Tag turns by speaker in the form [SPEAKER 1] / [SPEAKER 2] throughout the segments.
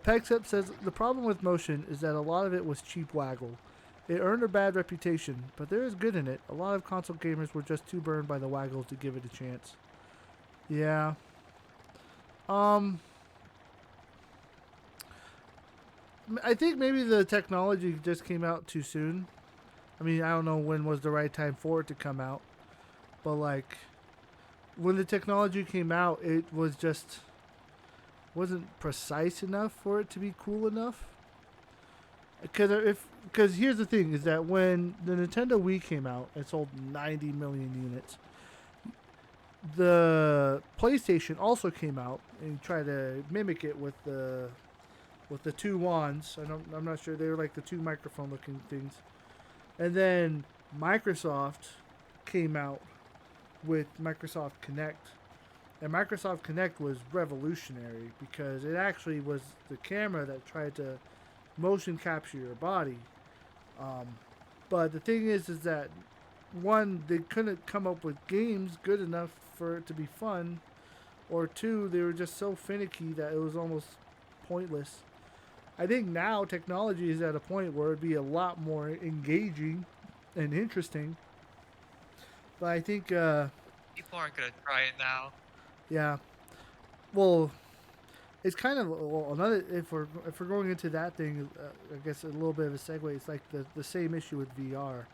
[SPEAKER 1] Pexip says the problem with motion is that a lot of it was cheap waggle. It earned a bad reputation, but there is good in it. A lot of console gamers were just too burned by the waggle to give it a chance. Yeah. Um, I think maybe the technology just came out too soon. I mean, I don't know when was the right time for it to come out, but like when the technology came out, it was just wasn't precise enough for it to be cool enough. Because here's the thing is that when the Nintendo Wii came out, it sold 90 million units. The PlayStation also came out and tried to mimic it with the two wands. I'm not sure, they were like the two microphone looking things. And then Microsoft came out with Microsoft Kinect. And Microsoft Kinect was revolutionary because it actually was the camera that tried to motion capture your body. Um, but the thing is that one, they couldn't come up with games good enough for it to be fun, or two, they were just so finicky that it was almost pointless. I think now technology is at a point where it'd be a lot more engaging and interesting. But I think,
[SPEAKER 2] People aren't gonna try it now.
[SPEAKER 1] yeah, well, it's kind of well, another. If we're going into that thing, I guess a little bit of a segue. It's like the same issue with VR,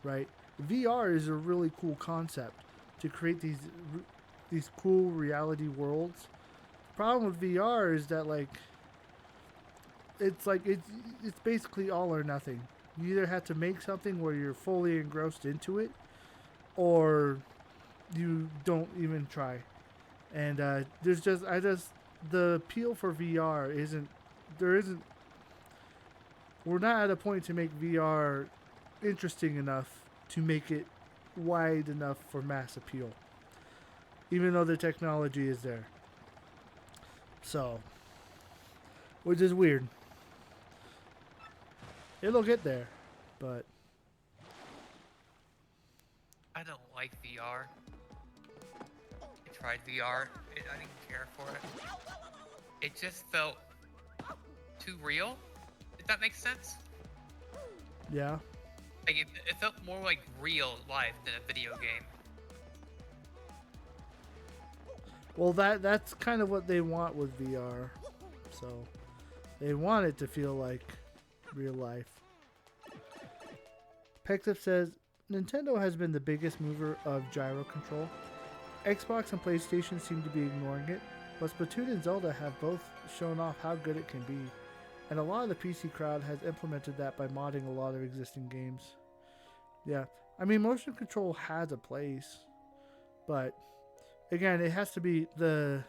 [SPEAKER 1] right? VR is a really cool concept to create these cool reality worlds. The problem with VR is that it's basically all or nothing. You either have to make something where you're fully engrossed into it, or you don't even try. And there's just I just the appeal for VR isn't there isn't we're not at a point to make VR interesting enough to make it wide enough for mass appeal, even though the technology is there. So, which is weird. It'll get there, but
[SPEAKER 2] I don't like VR. I tried VR. I didn't care for it. It just felt too real. If that makes sense.
[SPEAKER 1] yeah.
[SPEAKER 2] Like it felt more like real life than a video game.
[SPEAKER 1] Well, that's kind of what they want with VR. So, they want it to feel like real life. Pexip says Nintendo has been the biggest mover of gyro control. Xbox and PlayStation seem to be ignoring it, but Splatoon and Zelda have both shown off how good it can be, and a lot of the PC crowd has implemented that by modding a lot of existing games. Yeah, I mean, motion control has a place, but again, it has to be the.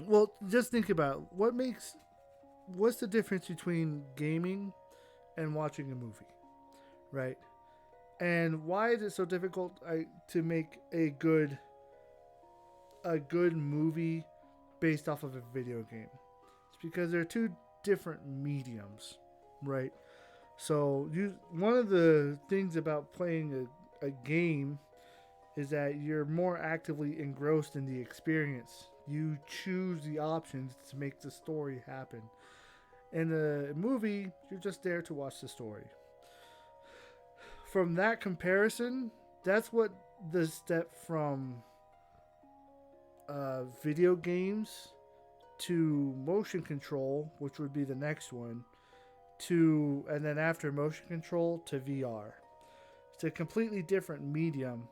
[SPEAKER 1] Well, just think about what's the difference between gaming and watching a movie, right? And why is it so difficult to make a good movie based off of a video game? It's because they're two different mediums, right? So one of the things about playing a game is that you're more actively engrossed in the experience. You choose the options to make the story happen. In a movie, you're just there to watch the story. From that comparison, that's what the step from video games to motion control, which would be the next one, to and then after motion control to VR. It's a completely different medium,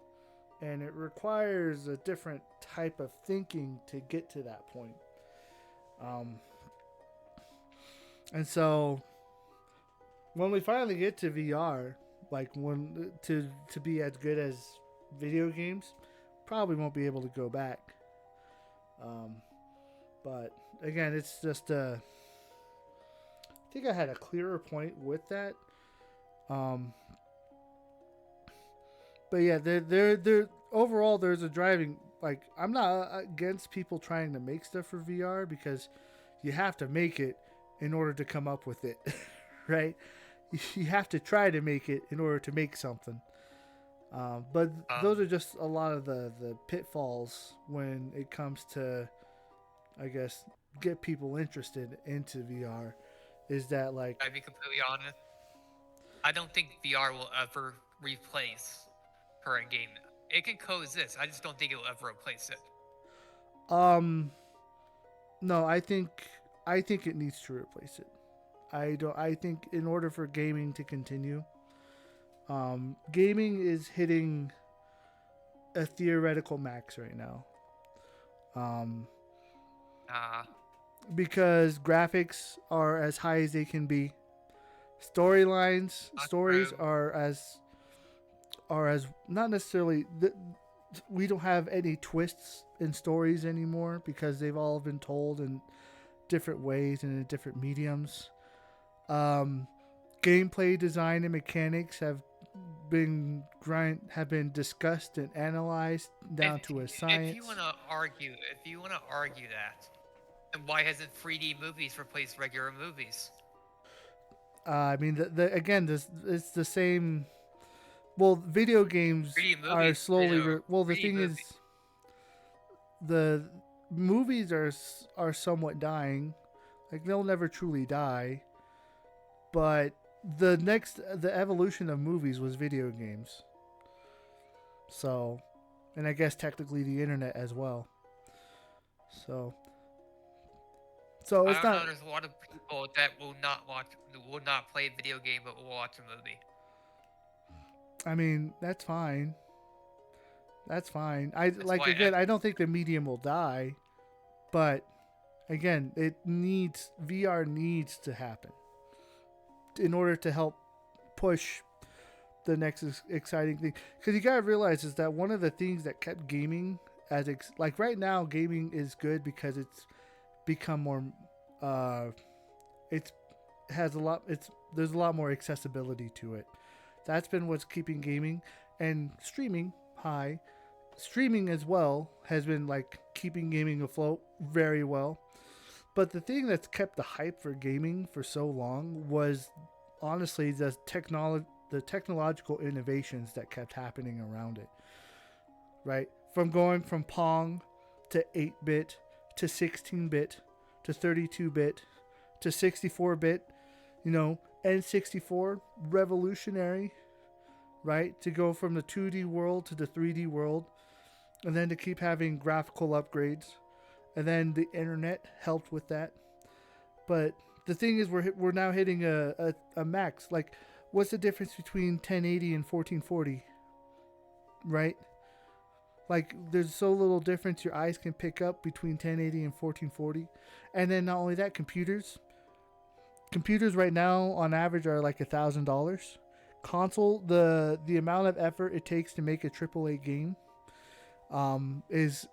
[SPEAKER 1] and it requires a different type of thinking to get to that point. Um, and so when we finally get to VR, like when to be as good as video games, probably won't be able to go back. Um, but again, it's just I think I had a clearer point with that. Um, but yeah, there overall there's a driving like I'm not against people trying to make stuff for VR because you have to make it in order to come up with it, right? You have to try to make it in order to make something. But those are just a lot of the pitfalls when it comes to, I guess, get people interested into VR is that like
[SPEAKER 2] I'd be completely honest. I don't think VR will ever replace current gaming. It can coexist. I just don't think it will ever replace it.
[SPEAKER 1] um no, I think it needs to replace it. I think in order for gaming to continue, gaming is hitting a theoretical max right now. Um
[SPEAKER 2] Uh,
[SPEAKER 1] because graphics are as high as they can be.
[SPEAKER 2] not
[SPEAKER 1] Stories
[SPEAKER 2] true.
[SPEAKER 1] are as not necessarily we don't have any twists in stories anymore because they've all been told in different ways and in different mediums. Um, Gameplay design and mechanics have been discussed and analyzed
[SPEAKER 2] If
[SPEAKER 1] down to a
[SPEAKER 2] if you
[SPEAKER 1] science.
[SPEAKER 2] wanna argue that, then why hasn't 3D movies replaced regular movies?
[SPEAKER 1] I mean, again, this it's the same. Well, video games
[SPEAKER 2] 3D
[SPEAKER 1] are
[SPEAKER 2] movies,
[SPEAKER 1] slowly. Well, the
[SPEAKER 2] 3D
[SPEAKER 1] thing
[SPEAKER 2] movie.
[SPEAKER 1] is, the movies are somewhat dying. Like they'll never truly die, but the evolution of movies was video games. So, and I guess technically the internet as well. So, so
[SPEAKER 2] I
[SPEAKER 1] it's
[SPEAKER 2] don't know.
[SPEAKER 1] not.
[SPEAKER 2] There's a lot of people that will not play a video game, but will watch a movie.
[SPEAKER 1] I mean, that's fine. That's fine. I
[SPEAKER 2] That's
[SPEAKER 1] like
[SPEAKER 2] why
[SPEAKER 1] again. I don't think the medium will die, but again, VR needs to happen in order to help push the next exciting thing. Because you gotta realize is that one of the things that kept gaming like right now, gaming is good because it's become more. Uh, it's has a lot. There's a lot more accessibility to it. That's been what's keeping gaming and streaming high. Streaming as well has been like keeping gaming afloat very well. But the thing that's kept the hype for gaming for so long was honestly the technological innovations that kept happening around it. Right? From going from Pong to 8-bit to 16-bit to 32-bit to 64-bit, N64 revolutionary, right? To go from the 2D world to the 3D world and then to keep having graphical upgrades. And then the internet helped with that. But the thing is, we're now hitting a max. Like, what's the difference between 1080 and 1440? Right? Like, there's so little difference your eyes can pick up between 1080 and 1440. And then not only that, computers right now on average are like $1,000. Console, the amount of effort it takes to make a AAA game is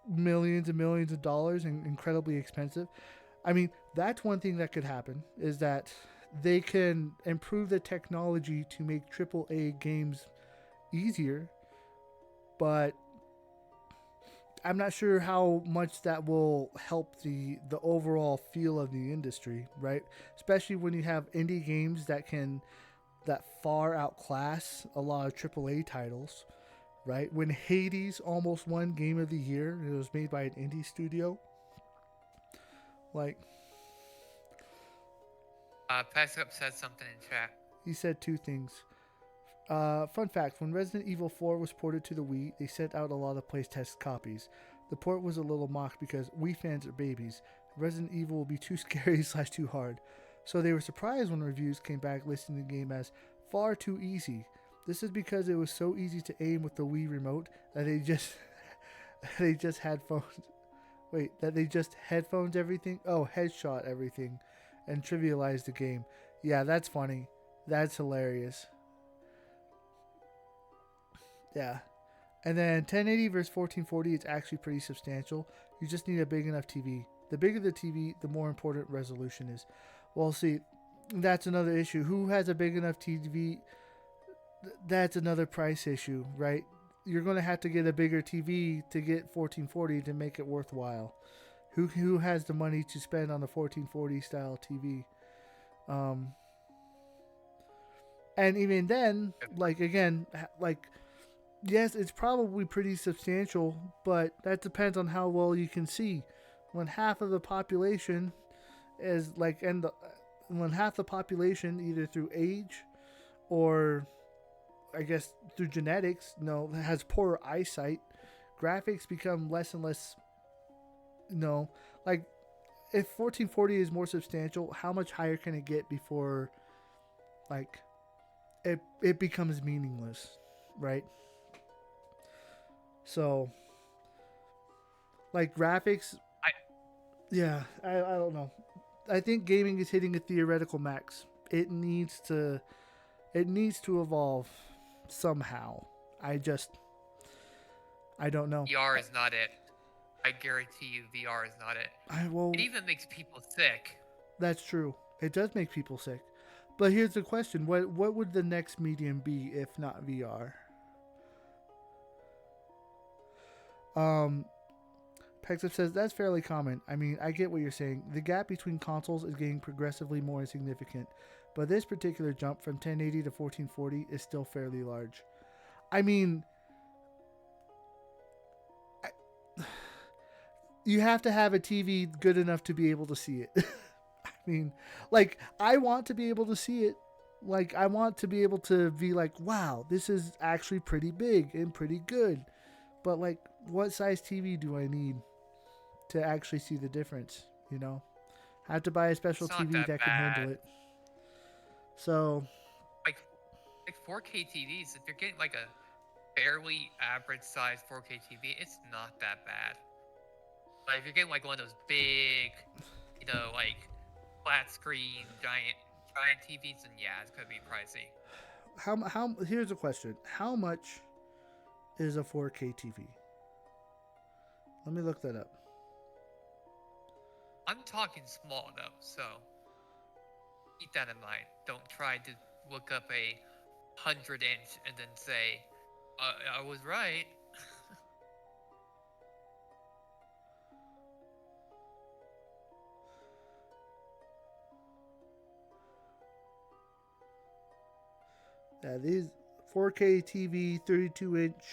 [SPEAKER 1] millions and millions of dollars and incredibly expensive. I mean, that's one thing that could happen is that they can improve the technology to make AAA games easier, but I'm not sure how much that will help the overall feel of the industry, right? Especially when you have indie games that far outclass a lot of AAA titles, right? When Hades almost won Game of the Year, it was made by an indie studio. Like,
[SPEAKER 2] Pass Up said something in chat.
[SPEAKER 1] he said two things. Fun fact, when Resident Evil 4 was ported to the Wii, they sent out a lot of playtest copies. The port was a little mocked because Wii fans are babies. Resident Evil will be too scary / too hard. So they were surprised when reviews came back listing the game as far too easy. This is because it was so easy to aim with the Wii remote that they just they just had phones. Wait, that they just headphones everything? Oh, headshot everything and trivialized the game. Yeah, that's funny. That's hilarious. Yeah. And then 1080 versus 1440, it's actually pretty substantial. You just need a big enough TV. The bigger the TV, the more important resolution is. Well, see, that's another issue. Who has a big enough TV? That's another price issue, right? You're going to have to get a bigger TV to get 1440 to make it worthwhile. Who has the money to spend on the 1440 style TV? And even then, like again, like yes, it's probably pretty substantial, but that depends on how well you can see, when half of the population is like, when half the population, either through age or I guess through genetics, has poor eyesight, graphics become less and less, like if 1440 is more substantial, how much higher can it get before like it becomes meaningless, right? So like graphics,
[SPEAKER 2] I
[SPEAKER 1] yeah, I don't know. I think gaming is hitting a theoretical max. It needs to evolve somehow. I don't know.
[SPEAKER 2] VR is not it. I guarantee you, VR is not it.
[SPEAKER 1] I well,
[SPEAKER 2] It even makes people sick.
[SPEAKER 1] that's true. It does make people sick. But here's the question: what would the next medium be if not VR? Um, Pexip says that's fairly common. I mean, I get what you're saying. The gap between consoles is getting progressively more insignificant, but this particular jump from 1080 to 1440 is still fairly large. I mean, you have to have a TV good enough to be able to see it. I mean, like, I want to be able to see it. Like, I want to be able to be like, wow, this is actually pretty big and pretty good. But, like, what size TV do I need to actually see the difference? I have to buy a special
[SPEAKER 2] It's not
[SPEAKER 1] TV
[SPEAKER 2] that
[SPEAKER 1] that can handle
[SPEAKER 2] bad.
[SPEAKER 1] it. So,
[SPEAKER 2] Like, 4K TVs, if you're getting like a fairly average size 4K TV, it's not that bad. But if you're getting like one of those big, like flat screen giant TVs, then yeah, it's gonna be pricey.
[SPEAKER 1] here's a question. How much is a 4K TV? Let me look that up.
[SPEAKER 2] I'm talking small though, so keep that in mind. Don't try to look up a 100-inch and then say, I was right.
[SPEAKER 1] Yeah, these 4K TV, 32-inch.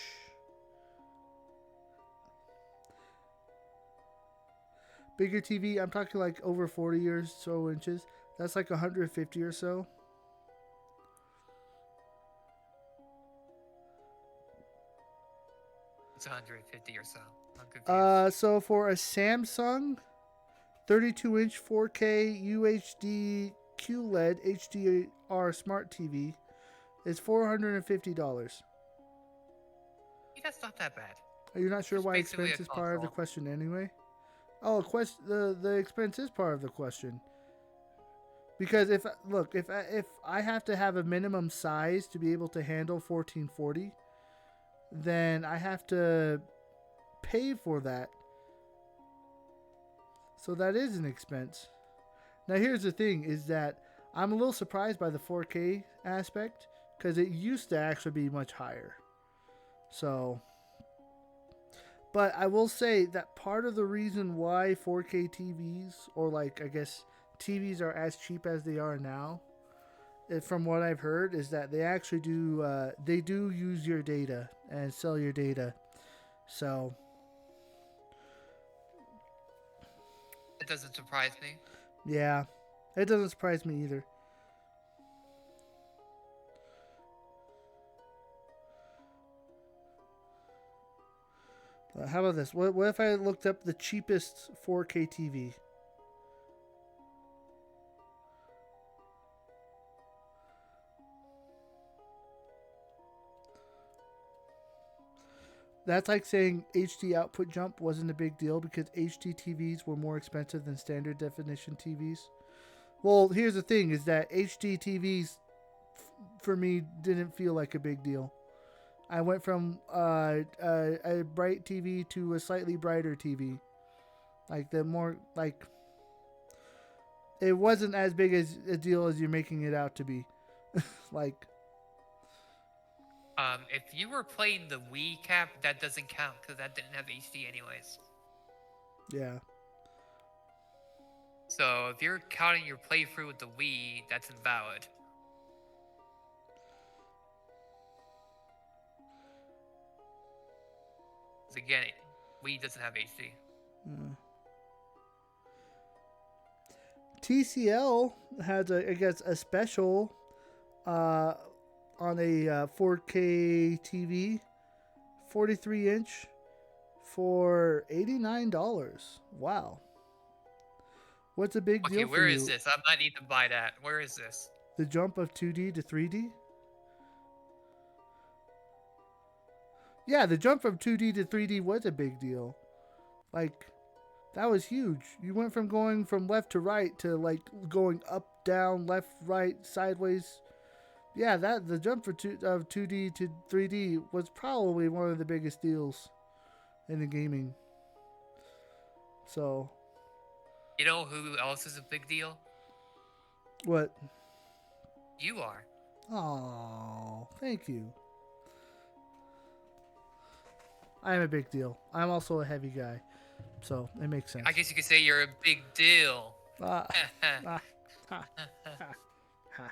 [SPEAKER 1] Bigger TV, I'm talking like over 40 or so inches. That's like 150 or so.
[SPEAKER 2] It's 150 or so. I'm confused.
[SPEAKER 1] So for a Samsung 32-inch 4K UHD QLED HDR smart TV, it's $450.
[SPEAKER 2] That's not that bad.
[SPEAKER 1] Are you not sure
[SPEAKER 2] It's
[SPEAKER 1] why
[SPEAKER 2] basically
[SPEAKER 1] expense
[SPEAKER 2] a
[SPEAKER 1] is part of the
[SPEAKER 2] console.
[SPEAKER 1] question anyway? Oh, the expense is part of the question. Because if I have to have a minimum size to be able to handle 1440, then I have to pay for that. So that is an expense. Now here's the thing is that I'm a little surprised by the 4K aspect because it used to actually be much higher. So, but I will say that part of the reason why 4K TVs, or like I guess TVs, are as cheap as they are now, from what I've heard, is that they do use your data and sell your data. So
[SPEAKER 2] It doesn't surprise me.
[SPEAKER 1] yeah, it doesn't surprise me either. How about this? What if I looked up the cheapest 4K TV? That's like saying HD output jump wasn't a big deal because HD TVs were more expensive than standard definition TVs. Well, here's the thing: is that HD TVs for me didn't feel like a big deal. I went from a bright TV to a slightly brighter TV. Like the more like it wasn't as big as a deal as you're making it out to be. Like
[SPEAKER 2] If you were playing the Wii cap, that doesn't count because that didn't have HD anyways.
[SPEAKER 1] yeah.
[SPEAKER 2] So if you're counting your playthrough with the Wii, that's invalid. 'Cause again, Wii doesn't have HD.
[SPEAKER 1] Mm. TCL has I guess a special on a 4K TV, 43 inch for $89. Wow. What's a big
[SPEAKER 2] Okay,
[SPEAKER 1] deal for
[SPEAKER 2] where is
[SPEAKER 1] you?
[SPEAKER 2] this? I might need to buy that. Where is this?
[SPEAKER 1] The jump of 2D to 3D? Yeah, the jump from 2D to 3D was a big deal. Like, that was huge. You went from going from left to right to like going up, down, left, right, sideways. Yeah, that the jump of 2D to 3D was probably one of the biggest deals in the gaming. So,
[SPEAKER 2] You know who else is a big deal?
[SPEAKER 1] what?
[SPEAKER 2] You are.
[SPEAKER 1] Oh, thank you. I am a big deal. I'm also a heavy guy, so it makes sense.
[SPEAKER 2] I guess you could say you're a big deal.
[SPEAKER 1] Ah, ah, ha, ha.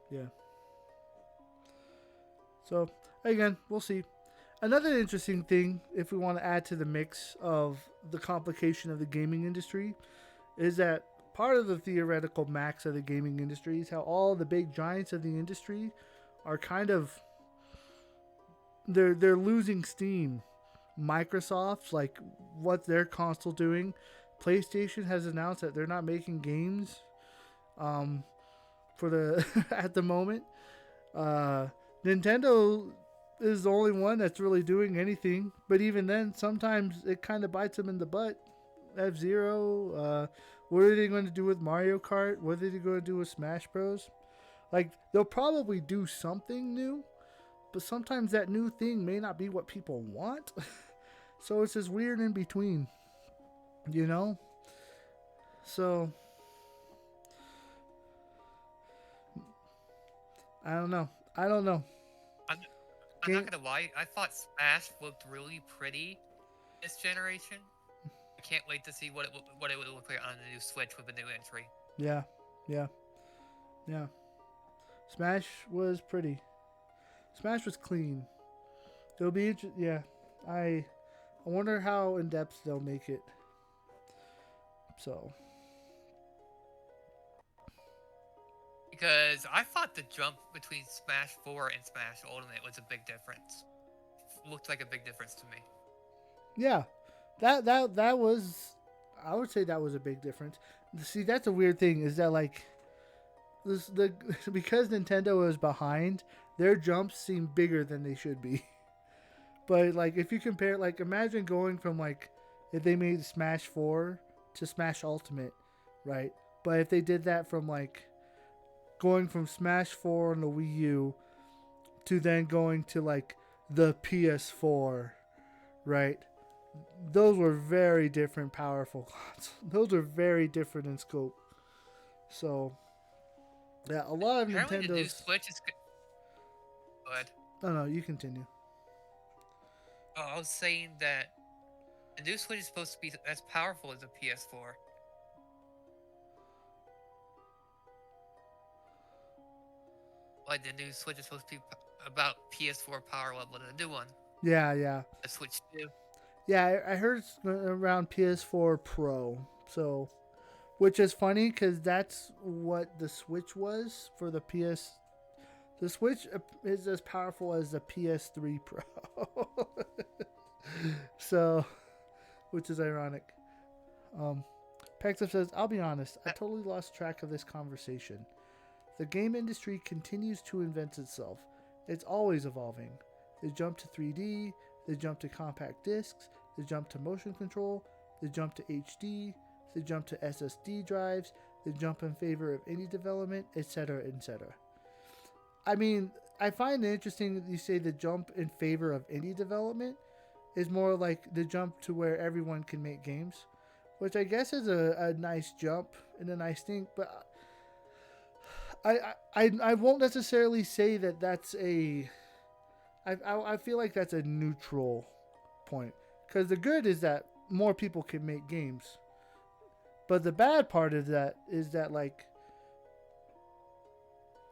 [SPEAKER 1] Yeah. So again, we'll see. Another interesting thing, if we want to add to the mix of the complication of the gaming industry, is that part of the theoretical max of the gaming industry is how all the big giants of the industry are kind of they're losing steam. Microsoft's like what their console doing. PlayStation has announced that they're not making games for the at the moment. Nintendo is the only one that's really doing anything, but even then, sometimes it kind of bites them in the butt. F-Zero, what are they going to do with Mario Kart? What are they going to do with Smash Bros? Like, they'll probably do something new, but sometimes that new thing may not be what people want. So it's this weird in between, you know? So, I don't know.
[SPEAKER 2] I'm not gonna lie. I thought Smash looked really pretty this generation. I can't wait to see what it would look like on the new Switch with the new entry.
[SPEAKER 1] Yeah, yeah, yeah. Smash was pretty. Smash was clean. It'll be yeah. I wonder how in depth they'll make it. So
[SPEAKER 2] Because I thought the jump between Smash 4 and Smash Ultimate was a big difference. Looked like a big difference to me.
[SPEAKER 1] yeah, that was. I would say that was a big difference. See, that's a weird thing. Is that like the because Nintendo is behind, their jumps seem bigger than they should be. But like if you compare, like imagine going from like if they made Smash 4 to Smash Ultimate, right? But if they did that from like going from Smash 4 on the Wii U to then going to like the PS4, right? Those were very different, powerful consoles. Those are very different in scope. So, yeah, a lot of
[SPEAKER 2] Apparently the new
[SPEAKER 1] Nintendo's.
[SPEAKER 2] Switch is good.
[SPEAKER 1] Oh no, you continue.
[SPEAKER 2] Oh, I was saying that the new Switch is supposed to be as powerful as the PS4. Like the new Switch is supposed to be about PS4 power level than the new one.
[SPEAKER 1] Yeah, yeah,
[SPEAKER 2] The Switch 2.
[SPEAKER 1] yeah. I heard it's around PS4 Pro. So, which is funny because that's what the Switch was for the PS. The Switch is as powerful as the PS3 Pro. So, which is ironic. Pexif says, I'll be honest, I totally lost track of this conversation. The game industry continues to invent itself. It's always evolving. They jump to 3D, they jump to compact discs, they jump to motion control, they jump to HD, they jump to SSD drives, they jump in favor of indie development, etc., etc. I mean, I find it interesting that you say the jump in favor of indie development is more like the jump to where everyone can make games, which I guess is a nice jump and a nice thing, but I won't necessarily say that that's a. I feel like that's a neutral point, because the good is that more people can make games, but the bad part of that is that like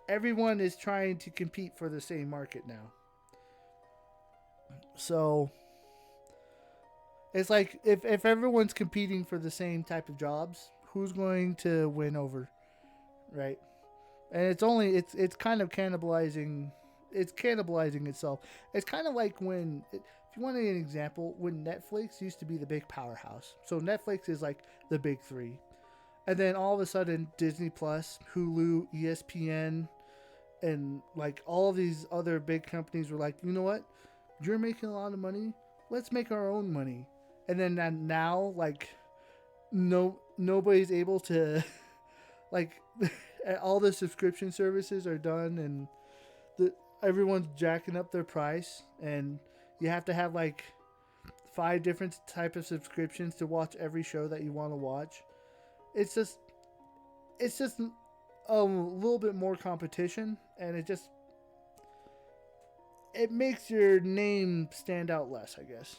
[SPEAKER 1] everyone is trying to compete for the same market now. So it's like if everyone's competing for the same type of jobs, who's going to win over, right? And it's kind of cannibalizing. It's cannibalizing itself. It's kind of like if you want an example, when Netflix used to be the big powerhouse. So Netflix is like the big three, and then all of a sudden Disney Plus, Hulu, ESPN, and like all these other big companies were like, you know what, you're making a lot of money, let's make our own money. And then now like nobody's able to like all the subscription services are done, and everyone's jacking up their price, and you have to have like 5 different type of subscriptions to watch every show that you want to watch. It's just a little bit more competition, and it makes your name stand out less, I guess.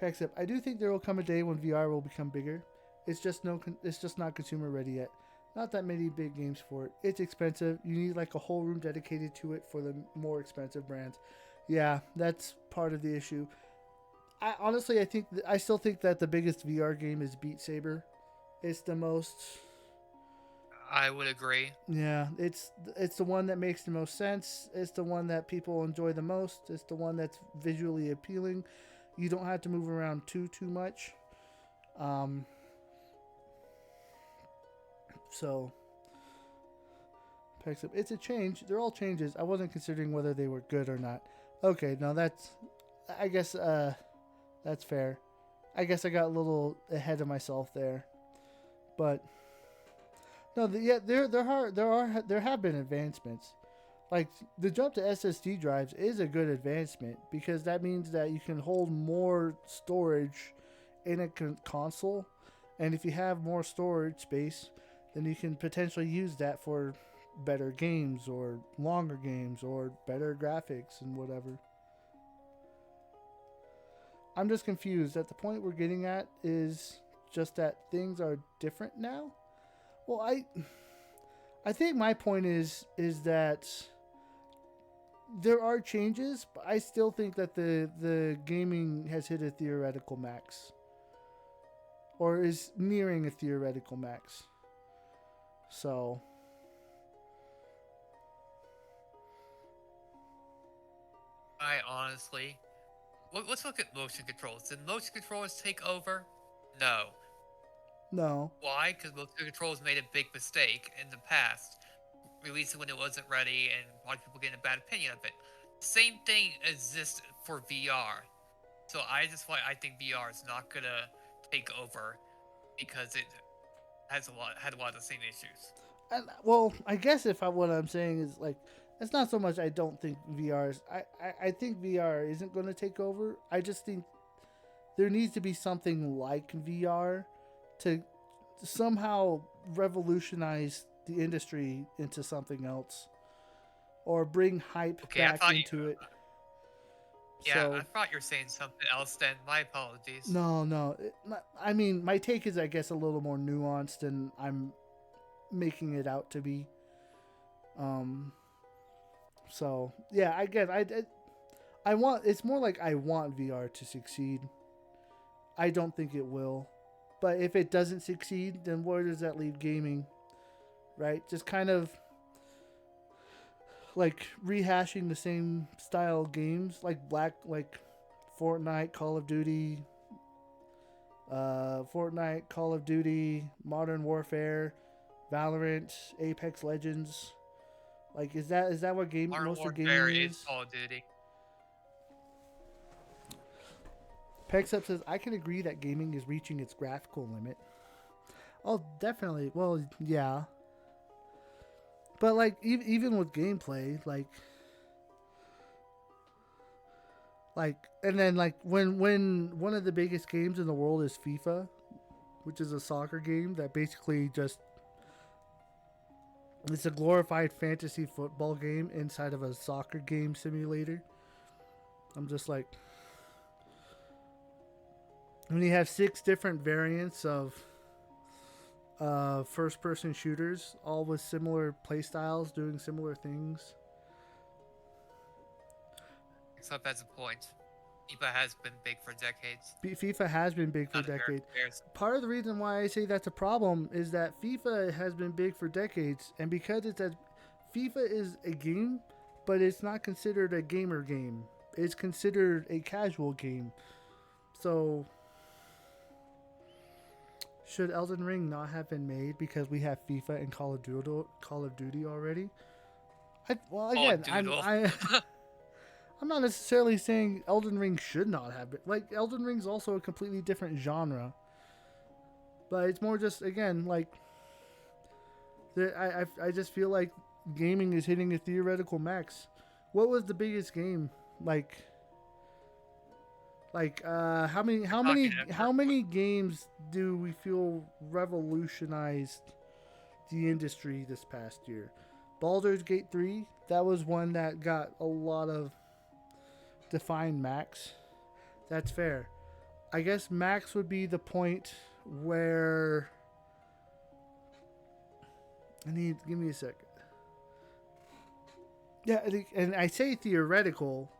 [SPEAKER 1] Pexip, I do think there will come a day when VR will become bigger. It's just not consumer ready yet. Not that many big games for it. It's expensive. You need like a whole room dedicated to it for the more expensive brands. Yeah, that's part of the issue. I still think that the biggest VR game is Beat Saber. It's the most.
[SPEAKER 2] I would agree.
[SPEAKER 1] Yeah, it's the one that makes the most sense. It's the one that people enjoy the most. It's the one that's visually appealing. You don't have to move around too much. Um, so, it's a change. They're all changes. I wasn't considering whether they were good or not. Okay, no, I guess that's fair. I guess I got a little ahead of myself there, but no, there have been advancements. Like the jump to SSD drives is a good advancement because that means that you can hold more storage in a console, and if you have more storage space, then you can potentially use that for better games or longer games or better graphics and whatever. I'm just confused that the point we're getting at is just that things are different now. Well, I think my point is that there are changes, but I still think that the gaming has hit a theoretical max, or is nearing a theoretical max. So
[SPEAKER 2] I honestly, let's look at motion controls. Did motion controllers take over? No.
[SPEAKER 1] no,
[SPEAKER 2] Why? Because motion controls made a big mistake in the past, releasing when it wasn't ready, and a lot of people getting a bad opinion of it. Same thing exists for VR. So I think VR is not gonna take over because it had a lot of the same issues.
[SPEAKER 1] well, I guess what I'm saying is like it's not so much I don't think I think VR isn't going to take over. I just think there needs to be something like VR to somehow revolutionize the industry into something else, or bring hype
[SPEAKER 2] Okay,
[SPEAKER 1] back into it.
[SPEAKER 2] yeah,
[SPEAKER 1] So
[SPEAKER 2] I thought you were saying something else. Then my apologies.
[SPEAKER 1] no. I mean, my take is, I guess, a little more nuanced than I'm making it out to be. Um. So yeah, I get. I want. It's more like I want VR to succeed. I don't think it will, but if it doesn't succeed, then where does that leave gaming? Right? Just kind of like rehashing the same style games, like Fortnite, Call of Duty, Call of Duty, Modern Warfare, Valorant, Apex Legends. Like, is that what
[SPEAKER 2] Modern
[SPEAKER 1] most of
[SPEAKER 2] Warfare
[SPEAKER 1] gaming
[SPEAKER 2] is
[SPEAKER 1] is?
[SPEAKER 2] Call of Duty.
[SPEAKER 1] Pexup says I can agree that gaming is reaching its graphical limit. Oh, definitely. Well, yeah. But like even with gameplay, and then like when one of the biggest games in the world is FIFA, which is a soccer game that basically just it's a glorified fantasy football game inside of a soccer game simulator. I'm just like, when you have 6 different variants of first person shooters, all with similar play styles, doing similar things.
[SPEAKER 2] Except that's a point. FIFA has been big for decades.
[SPEAKER 1] FIFA has been big for
[SPEAKER 2] Not a fair
[SPEAKER 1] decades.
[SPEAKER 2] comparison.
[SPEAKER 1] Part of the reason why I say that's a problem is that FIFA has been big for decades, and because FIFA is a game, but it's not considered a gamer game. It's considered a casual game. So, should Elden Ring not have been made because we have FIFA and Call of Duty already? Well, again,
[SPEAKER 2] Doodle.
[SPEAKER 1] I'm not necessarily saying Elden Ring should not have it. Like, Elden Ring's also a completely different genre. But it's more just, again, like, I just feel like gaming is hitting a theoretical max. What was the biggest game? How many games do we feel revolutionized the industry this past year? Baldur's Gate 3, that was one that got a lot of defined max. That's fair. I guess max would be the point where give me a second. Yeah, and I say theoretical.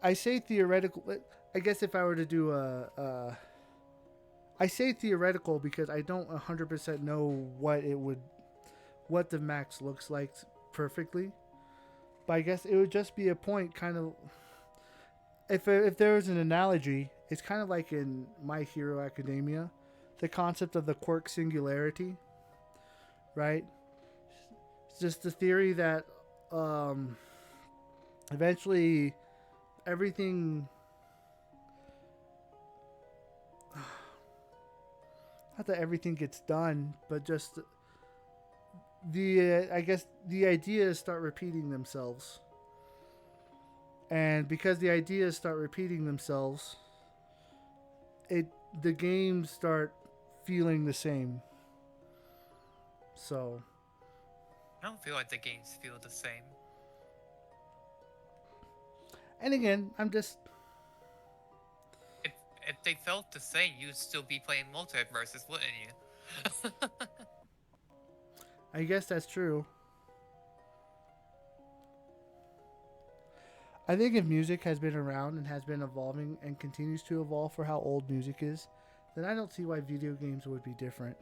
[SPEAKER 1] I guess if I were to do I say theoretical because I don't 100% know what the max looks like perfectly. But I guess it would just be a point, kind of. If there was an analogy, it's kind of like in My Hero Academia, the concept of the quark singularity, right? It's just the theory that eventually everything. Not that everything gets done, but just I guess the ideas start repeating themselves. And because the ideas start repeating themselves, the games start feeling the same. So
[SPEAKER 2] I don't feel like the games feel the same.
[SPEAKER 1] And again, I'm just
[SPEAKER 2] if they felt the same, you'd still be playing Multiverses, wouldn't you?
[SPEAKER 1] I guess that's true. I think if music has been around and has been evolving and continues to evolve for how old music is, then I don't see why video games would be different.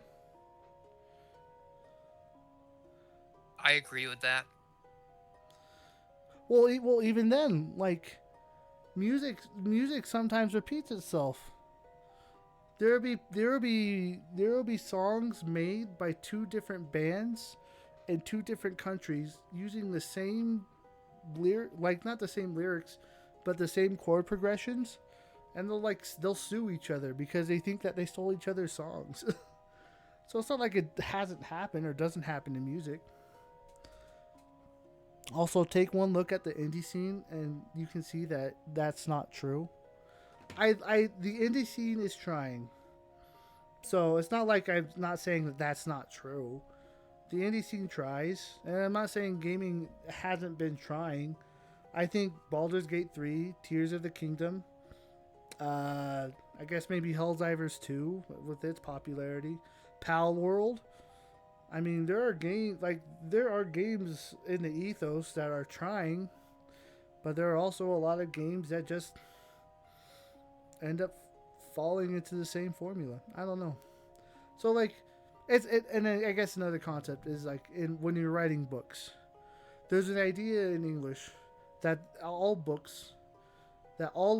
[SPEAKER 2] I agree with that.
[SPEAKER 1] Well, even then, like music sometimes repeats itself. There will be songs made by two different bands in two different countries using the same not the same lyrics, but the same chord progressions, and they'll sue each other because they think that they stole each other's songs. So it's not like it hasn't happened or doesn't happen in music. Also, take one look at the indie scene, and you can see that that's not true. The indie scene is trying, so it's not like I'm not saying that that's not true. The indie scene tries, and I'm not saying gaming hasn't been trying. I think Baldur's Gate 3, Tears of the Kingdom, I guess maybe Helldivers 2 with its popularity, Pal World. I mean, there are games in the ethos that are trying, but there are also a lot of games that just end up falling into the same formula. I don't know. So and I guess another concept is when you're writing books, there's an idea in English that all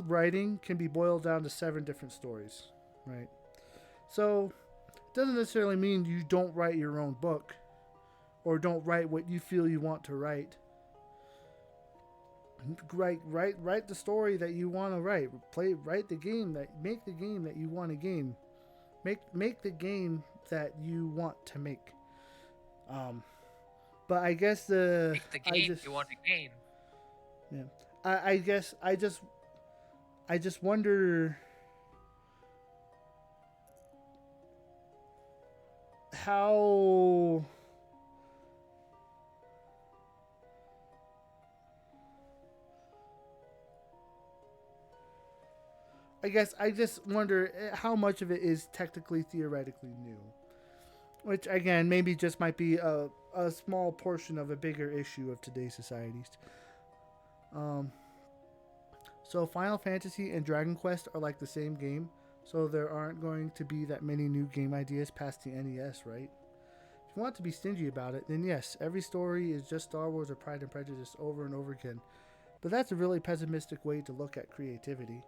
[SPEAKER 1] writing can be boiled down to 7 different stories, right? So it doesn't necessarily mean you don't write your own book or don't write what you feel you want to write. Write the story that you want to write. Make the game that you want to game. Make the game that you want to make. But I guess
[SPEAKER 2] Make the game you want to game.
[SPEAKER 1] Yeah, I guess I just wonder how. I guess I just wonder how much of it is technically theoretically new. which again maybe just might be a small portion of a bigger issue of today's societies. Um, so Final Fantasy and Dragon Quest are like the same game, so there aren't going to be that many new game ideas past the NES, right? If you want to be stingy about it, then yes, every story is just Star Wars or Pride and Prejudice over and over again. But that's a really pessimistic way to look at creativity.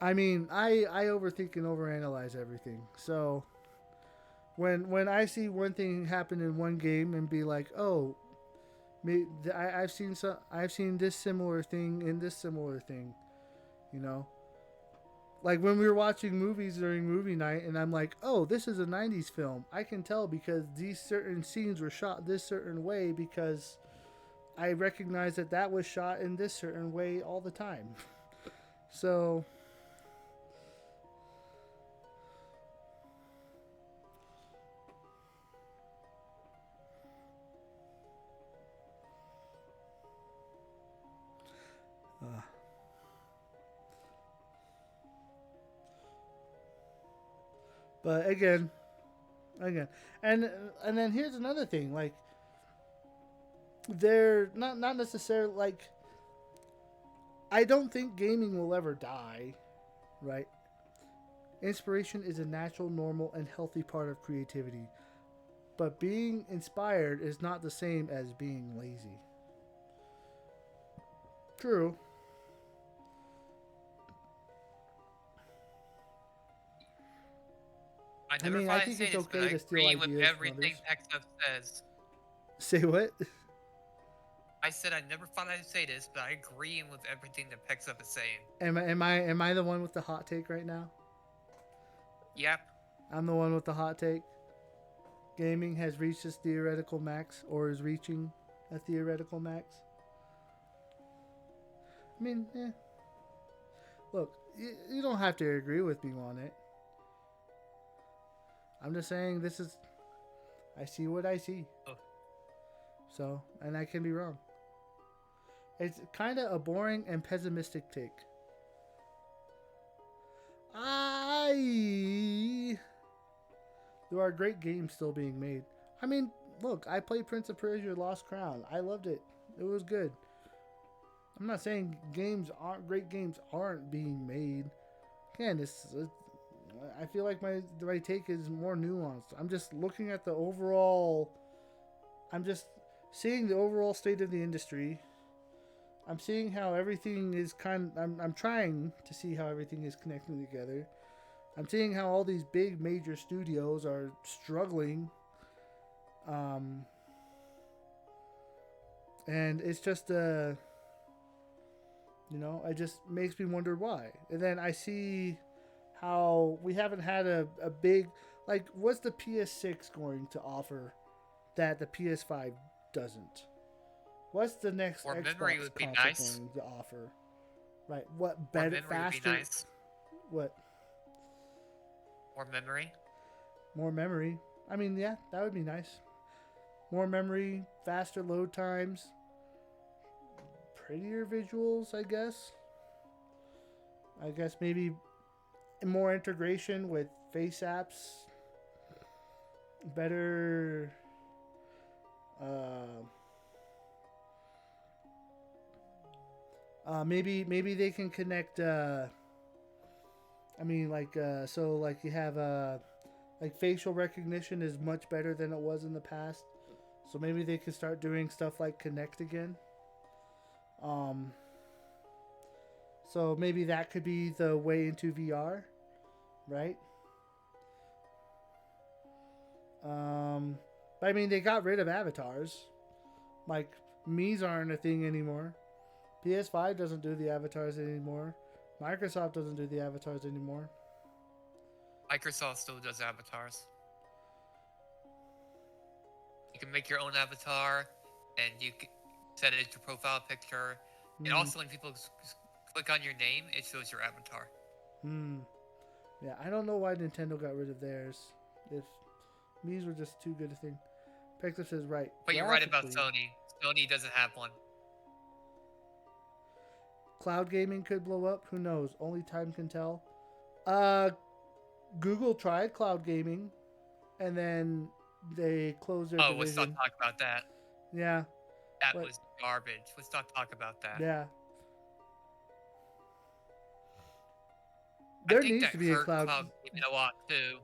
[SPEAKER 1] I mean, I overthink and overanalyze everything. So when I see one thing happen in one game and be like, oh, I've seen this similar thing in this similar thing, you know. Like when we were watching movies during movie night, and I'm like, oh, this is a '90s film. I can tell because these certain scenes were shot this certain way because I recognize that that was shot in this certain way all the time. So uh, but again, and then here's another thing. Like they're not necessarily like I don't think gaming will ever die, right? Inspiration is a natural, normal, and healthy part of creativity. But being inspired is not the same as being lazy. True.
[SPEAKER 2] I
[SPEAKER 1] I
[SPEAKER 2] never
[SPEAKER 1] mean, I
[SPEAKER 2] thought I'd
[SPEAKER 1] think
[SPEAKER 2] say
[SPEAKER 1] it's
[SPEAKER 2] this, but
[SPEAKER 1] okay
[SPEAKER 2] I
[SPEAKER 1] to steal
[SPEAKER 2] agree with
[SPEAKER 1] ideas from
[SPEAKER 2] everything
[SPEAKER 1] others.
[SPEAKER 2] Texas says.
[SPEAKER 1] Say what?
[SPEAKER 2] I said I never thought I'd say this, but I agree with everything that Pexup is saying.
[SPEAKER 1] Am I the one with the hot take right now?
[SPEAKER 2] Yep.
[SPEAKER 1] I'm the one with the hot take. Gaming has reached its theoretical max, or is reaching a theoretical max. I mean, look, you don't have to agree with me on it. I'm just saying this is. I see what I see.
[SPEAKER 2] Oh,
[SPEAKER 1] So, and I can be wrong. It's kind of a boring and pessimistic take. There are great games still being made. I mean, look, I played Prince of Persia: Lost Crown. I loved it. It was good. I'm not saying great games aren't being made. Again, I feel like my take is more nuanced. I'm just looking at the overall. I'm just seeing the overall state of the industry. I'm seeing how everything is I'm trying to see how everything is connecting together. I'm seeing how all these big major studios are struggling. Um, and it's just it just makes me wonder why. And then I see how we haven't had a big like what's the PS6 going to offer that the PS5 doesn't? What's the next
[SPEAKER 2] more memory
[SPEAKER 1] Xbox
[SPEAKER 2] would be
[SPEAKER 1] console
[SPEAKER 2] nice.
[SPEAKER 1] going to offer? Right. What
[SPEAKER 2] More
[SPEAKER 1] better
[SPEAKER 2] memory would be
[SPEAKER 1] faster
[SPEAKER 2] nice.
[SPEAKER 1] what
[SPEAKER 2] More memory.
[SPEAKER 1] more memory? I mean, yeah, that would be nice. More memory, faster load times, prettier visuals, I guess. I guess maybe more integration with face apps, better uh, maybe they can connect I mean so like you have like facial recognition is much better than it was in the past. So maybe they can start doing stuff like Connect again. Um so maybe that could be the way into VR, right? Um but I mean they got rid of avatars. Like Mii's aren't a thing anymore. PS5 doesn't do the avatars anymore. Microsoft doesn't do the avatars anymore.
[SPEAKER 2] Microsoft still does avatars. You can make your own avatar, and you can set it as your profile picture. And
[SPEAKER 1] Hmm.
[SPEAKER 2] also, when people click on your name, it shows your avatar.
[SPEAKER 1] Hmm. Yeah, I don't know why Nintendo got rid of theirs. If Mii's were just too good a thing. Pixar says right.
[SPEAKER 2] But you're right about
[SPEAKER 1] Graphically,
[SPEAKER 2] Sony. Sony doesn't have one.
[SPEAKER 1] cloud gaming could blow up. Who knows? Only time can tell. Uh, Google tried cloud gaming. and then they closed their
[SPEAKER 2] Oh, let's not
[SPEAKER 1] division.
[SPEAKER 2] talk about that.
[SPEAKER 1] Yeah,
[SPEAKER 2] That
[SPEAKER 1] but
[SPEAKER 2] was garbage. Let's not talk about that.
[SPEAKER 1] yeah,
[SPEAKER 2] I
[SPEAKER 1] there
[SPEAKER 2] think
[SPEAKER 1] needs
[SPEAKER 2] that
[SPEAKER 1] to be a
[SPEAKER 2] hurt
[SPEAKER 1] cloud.
[SPEAKER 2] cloud gaming a lot too.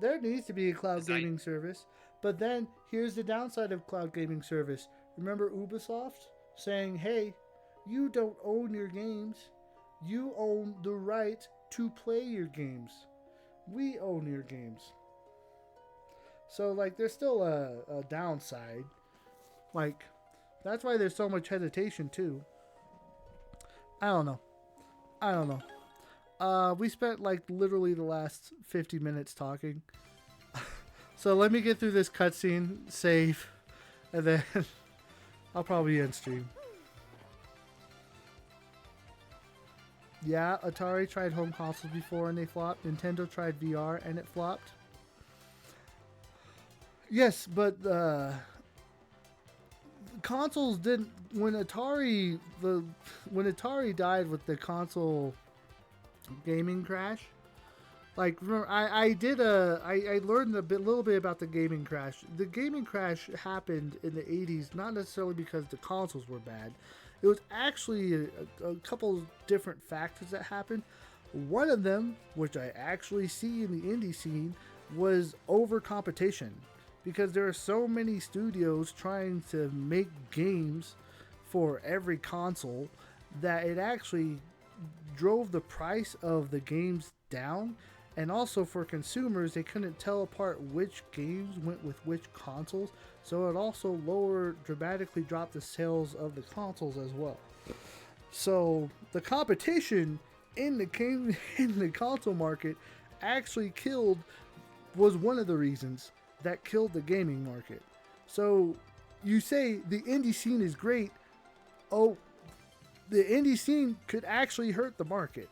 [SPEAKER 1] There needs to be a cloud
[SPEAKER 2] Cause I
[SPEAKER 1] gaming service. But then here's the downside of cloud gaming service. Remember Ubisoft saying, "Hey, you don't own your games. You own the right to play your games. We own your games." So like there's still a downside. Like that's why there's so much hesitation too. I don't know. I don't know. We spent like literally the last 50 minutes talking. So let me get through this cutscene, save, and then I'll probably end stream. Yeah, Atari tried home consoles before and they flopped. Nintendo tried VR and it flopped. Yes, but consoles didn't. When Atari died with the console gaming crash, like remember, I learned little bit about the gaming crash. The gaming crash happened in the 80s, not necessarily because the consoles were bad. It was actually a couple different factors that happened. One of them, which I actually see in the indie scene, was over competition. Because there are so many studios trying to make games for every console that it actually drove the price of the games down. And also for consumers, they couldn't tell apart which games went with which consoles. So it also dramatically dropped the sales of the consoles as well. So the competition in the console market actually was one of the reasons that killed the gaming market. So you say the indie scene is great. Oh, the indie scene could actually hurt the market.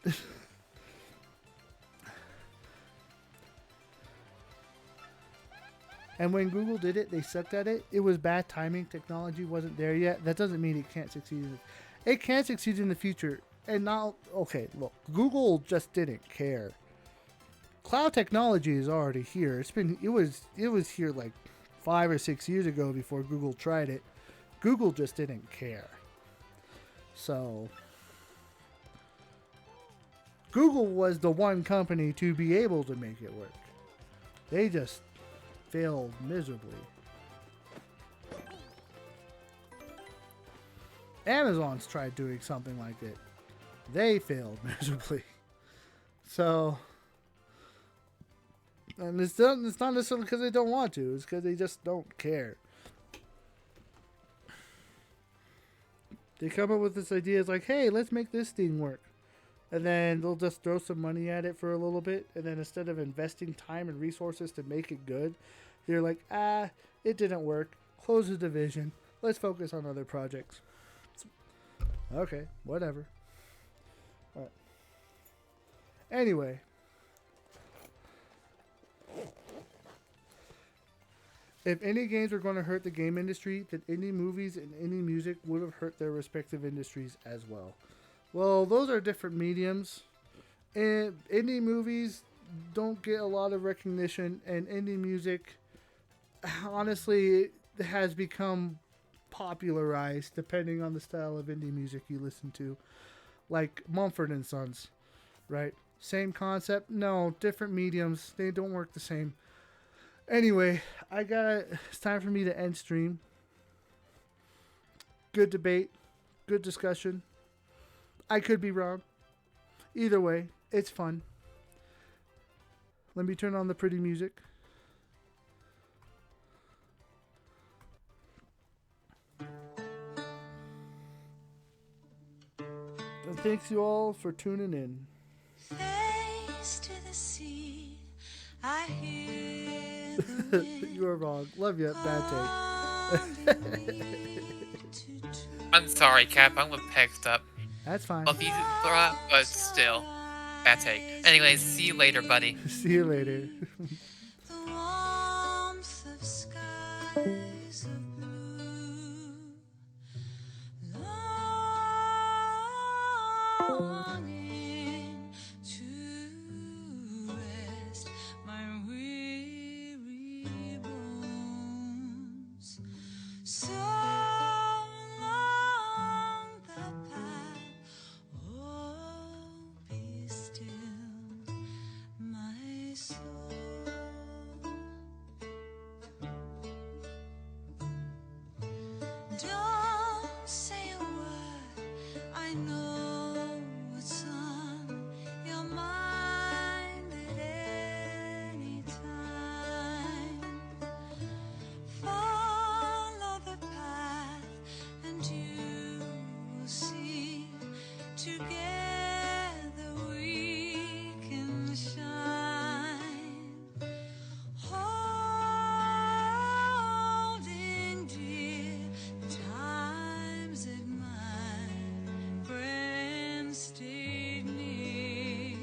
[SPEAKER 1] And when Google did it, they sucked at it. It was bad timing. Technology wasn't there yet. That doesn't mean it can't succeed. It can succeed in the future. And now, okay, look, Google just didn't care. Cloud technology is already here. It was here like 5 or 6 years ago before Google tried it. Google just didn't care. So Google was the one company to be able to make it work. They just failed miserably. Amazon's tried doing something like it. They failed miserably. So, and it's not necessarily because they don't want to. It's because they just don't care. They come up with this idea. It's like, hey, let's make this thing work. And then they'll just throw some money at it for a little bit. And then instead of investing time and resources to make it good, they're like, it didn't work. Close the division. Let's focus on other projects. Okay, whatever. All right. Anyway. If any games were going to hurt the game industry, then indie movies and indie music would have hurt their respective industries as well. Well, those are different mediums. And indie movies don't get a lot of recognition, and indie music, honestly, has become popularized depending on the style of indie music you listen to. Like Mumford and Sons, right? Same concept? No, different mediums. They don't work the same. Anyway, it's time for me to end stream. Good debate, good discussion. I could be wrong. Either way, it's fun. Let me turn on the pretty music. And thanks you all for tuning in.
[SPEAKER 3] Face to the sea, I hear the wind
[SPEAKER 1] You are wrong. Love you, bad
[SPEAKER 3] calling
[SPEAKER 1] take.
[SPEAKER 3] me to
[SPEAKER 2] I'm sorry, Cap. I'm with Pegged up.
[SPEAKER 1] That's fine.
[SPEAKER 2] Love you, Laura, but still, bad take. Anyways, see you later, buddy.
[SPEAKER 1] See you later.
[SPEAKER 3] the warmth of skies of blue, longing to rest my weary So long the path, oh, be still, my soul. Don't say a word, I know what's on your mind at any time. Follow the path and you will see. Together we can shine. Holding dear times that my friends stayed near.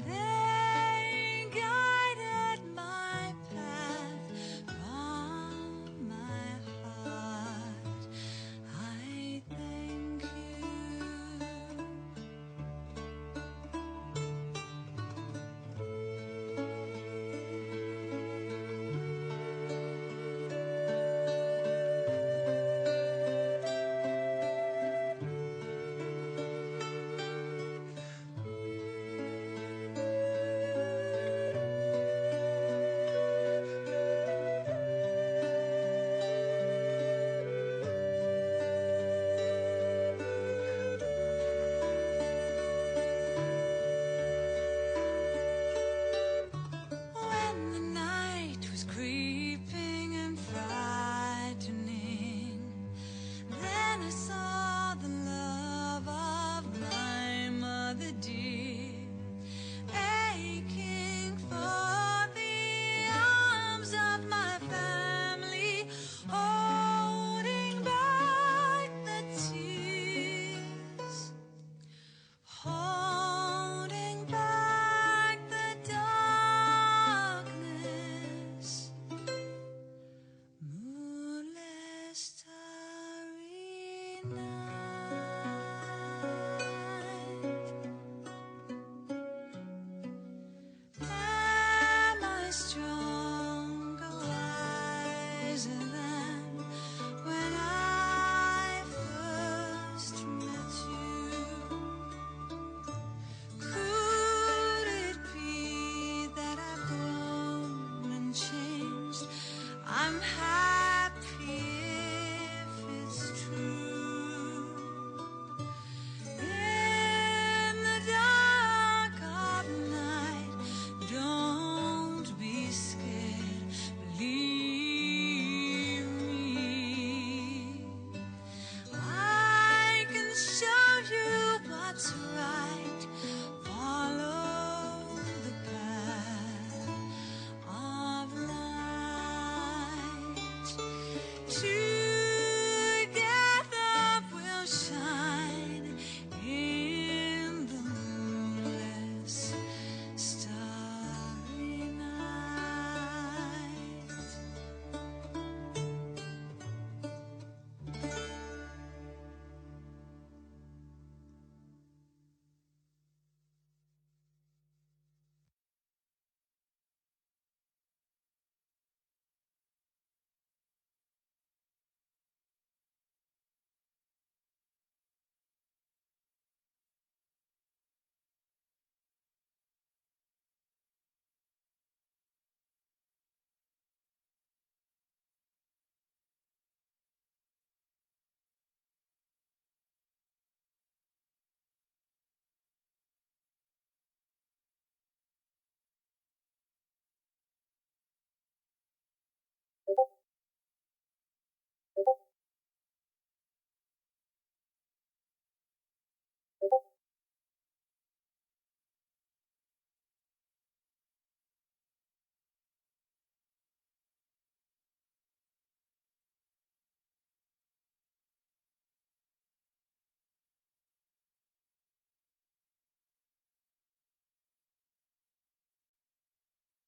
[SPEAKER 3] They guided my path from my heart. I thank you. When the night was creeping and frightening, then I saw the love of my mother dear, aching for the arms of my family, holding back the tears. Holding back the darkness, moonless starry night.